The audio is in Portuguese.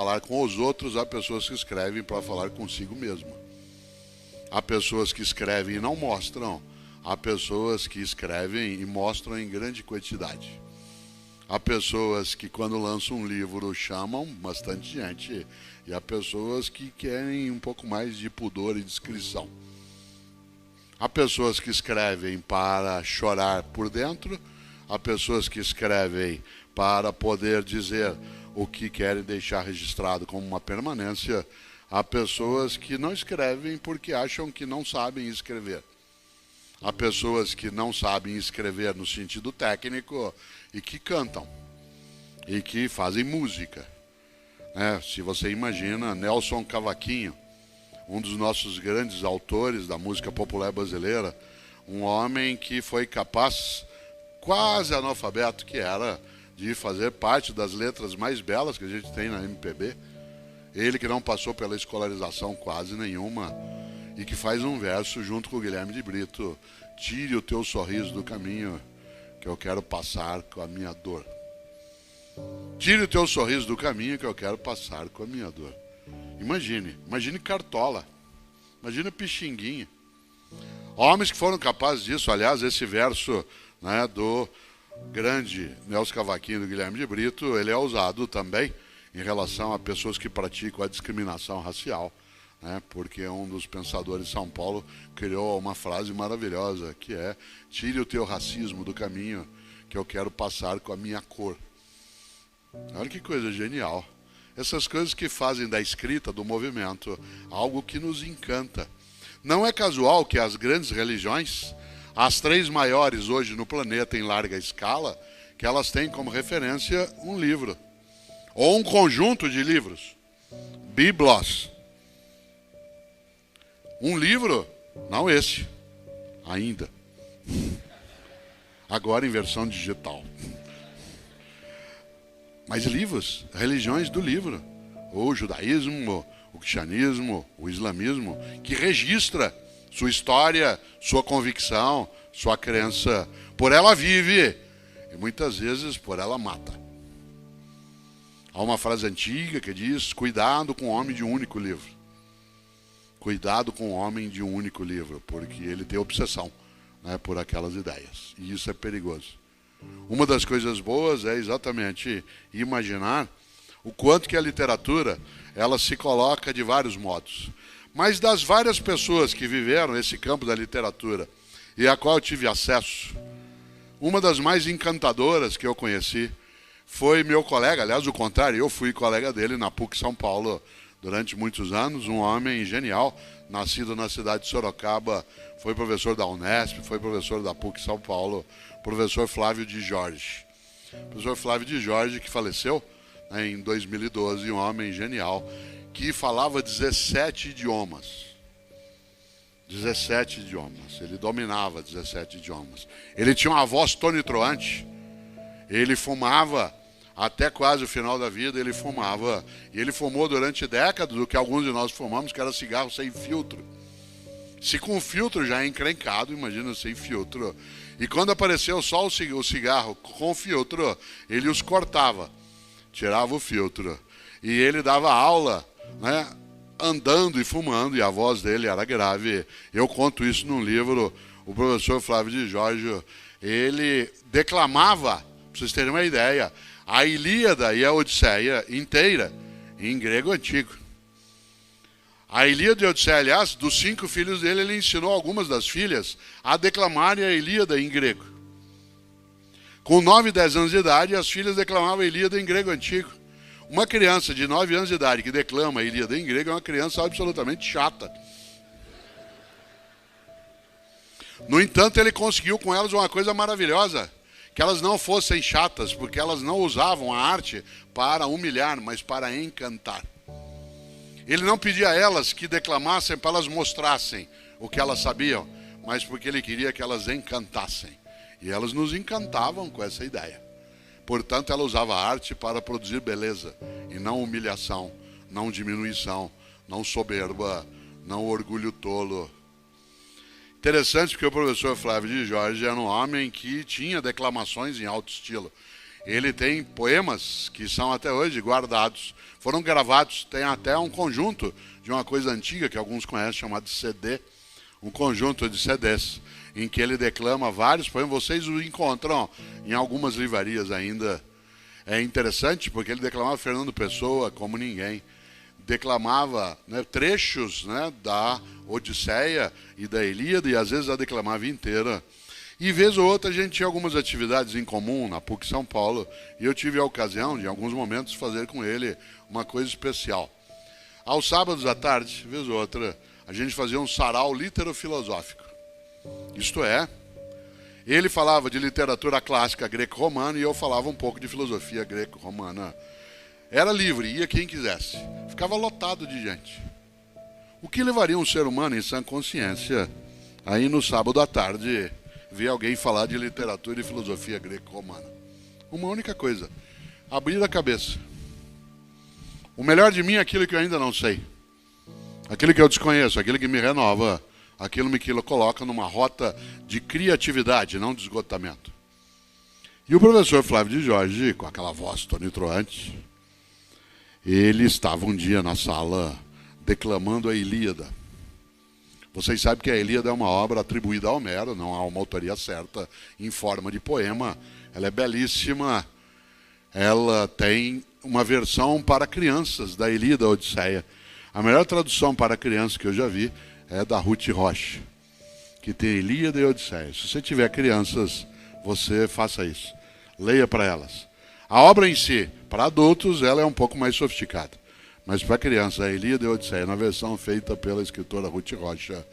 falar com os outros, há pessoas que escrevem para falar consigo mesmo. Há pessoas que escrevem e não mostram. Há pessoas que escrevem e mostram em grande quantidade. Há pessoas que, quando lançam um livro, chamam bastante gente. E há pessoas que querem um pouco mais de pudor e discrição. Há pessoas que escrevem para chorar por dentro. Há pessoas que escrevem para poder dizer o que querem deixar registrado como uma permanência. Há pessoas que não escrevem porque acham que não sabem escrever. Há pessoas que não sabem escrever no sentido técnico e que cantam e que fazem música. Se você imagina Nelson Cavaquinho, um dos nossos grandes autores da música popular brasileira, um homem que foi capaz, quase analfabeto que era, de fazer parte das letras mais belas que a gente tem na MPB. Ele que não passou pela escolarização quase nenhuma e que faz um verso junto com o Guilherme de Brito: tire o teu sorriso do caminho, que eu quero passar com a minha dor. Tire o teu sorriso do caminho, que eu quero passar com a minha dor. Imagine Cartola, imagine Pixinguinha. Homens que foram capazes disso. Aliás, esse verso, do grande Nelson Cavaquinho e do Guilherme de Brito, ele é usado também em relação a pessoas que praticam a discriminação racial, porque um dos pensadores de São Paulo criou uma frase maravilhosa, que é: tire o teu racismo do caminho, que eu quero passar com a minha cor. Olha que coisa genial. Essas coisas que fazem da escrita, do movimento, algo que nos encanta. Não é casual que as grandes religiões, as 3 maiores hoje no planeta em larga escala, que elas têm como referência um livro, ou um conjunto de livros, biblos. Um livro, não esse, ainda. Agora em versão digital. Mas livros, religiões do livro, o judaísmo, o cristianismo, o islamismo, que registra sua história, sua convicção, sua crença. Por ela vive e muitas vezes por ela mata. Há uma frase antiga que diz: cuidado com o homem de um único livro. Cuidado com o homem de um único livro, porque ele tem obsessão, por aquelas ideias. E isso é perigoso. Uma das coisas boas é exatamente imaginar o quanto que a literatura, ela se coloca de vários modos. Mas das várias pessoas que viveram esse campo da literatura e a qual eu tive acesso, uma das mais encantadoras que eu conheci foi meu colega. Aliás, o contrário, eu fui colega dele na PUC São Paulo durante muitos anos, um homem genial, nascido na cidade de Sorocaba, foi professor da Unesp, foi professor da PUC São Paulo, professor Flávio de Jorge. Professor Flávio de Jorge, que faleceu em 2012, um homem genial, que falava 17 idiomas. 17 idiomas. Ele dominava 17 idiomas. Ele tinha uma voz tonitruante. Ele fumava até quase o final da vida, ele fumava. E ele fumou durante décadas o que alguns de nós fumamos, que era cigarro sem filtro. Se com filtro já é encrencado, imagina sem filtro. E quando apareceu só o cigarro com filtro, ele os cortava, tirava o filtro. E ele dava aula, andando e fumando, e a voz dele era grave. Eu conto isso num livro. O professor Flávio de Jorge, ele declamava, para vocês terem uma ideia, a Ilíada e a Odisseia inteira em grego antigo. A Ilíada e a Odisseia, aliás, dos 5 filhos dele, ele ensinou algumas das filhas a declamarem a Ilíada em grego. Com 9 e 10 anos de idade, as filhas declamavam a Ilíada em grego antigo. Uma criança de 9 anos de idade que declama a Ilíada em grego é uma criança absolutamente chata. No entanto, ele conseguiu com elas uma coisa maravilhosa, que elas não fossem chatas, porque elas não usavam a arte para humilhar, mas para encantar. Ele não pedia a elas que declamassem para elas mostrassem o que elas sabiam, mas porque ele queria que elas encantassem. E elas nos encantavam com essa ideia. Portanto, ela usava a arte para produzir beleza, e não humilhação, não diminuição, não soberba, não orgulho tolo. Interessante porque o professor Flávio de Jorge era um homem que tinha declamações em alto estilo. Ele tem poemas que são até hoje guardados. Foram gravados, tem até um conjunto de uma coisa antiga que alguns conhecem, chamado CD. Um conjunto de CDs, em que ele declama vários poemas. Vocês o encontram em algumas livrarias ainda. É interessante porque ele declamava Fernando Pessoa como ninguém. Declamava, né, trechos, né, da Odisseia e da Ilíada, e às vezes a declamava inteira. E vez ou outra a gente tinha algumas atividades em comum na PUC São Paulo, e eu tive a ocasião de, em alguns momentos, fazer com ele uma coisa especial. Aos sábados à tarde, vez ou outra, a gente fazia um sarau literofilosófico. Isto é, ele falava de literatura clássica greco-romana e eu falava um pouco de filosofia greco-romana. Era livre, ia quem quisesse. Ficava lotado de gente. O que levaria um ser humano em sã consciência aí no sábado à tarde ver alguém falar de literatura e filosofia greco-romana? Uma única coisa: abrir a cabeça. O melhor de mim é aquilo que eu ainda não sei. Aquilo que eu desconheço, aquilo que me renova, aquilo que me coloca numa rota de criatividade, não de esgotamento. E o professor Flávio de Jorge, com aquela voz tonitruante, ele estava um dia na sala declamando a Ilíada. Vocês sabem que a Ilíada é uma obra atribuída a Homero, não há uma autoria certa em forma de poema. Ela é belíssima, ela tem uma versão para crianças da Ilíada, Odisseia. A melhor tradução para crianças que eu já vi é da Ruth Rocha, que tem Ilíada e Odisseia. Se você tiver crianças, você faça isso. Leia para elas. A obra em si, para adultos, ela é um pouco mais sofisticada. Mas para crianças, a Ilíada e a Odisseia, na versão feita pela escritora Ruth Rocha,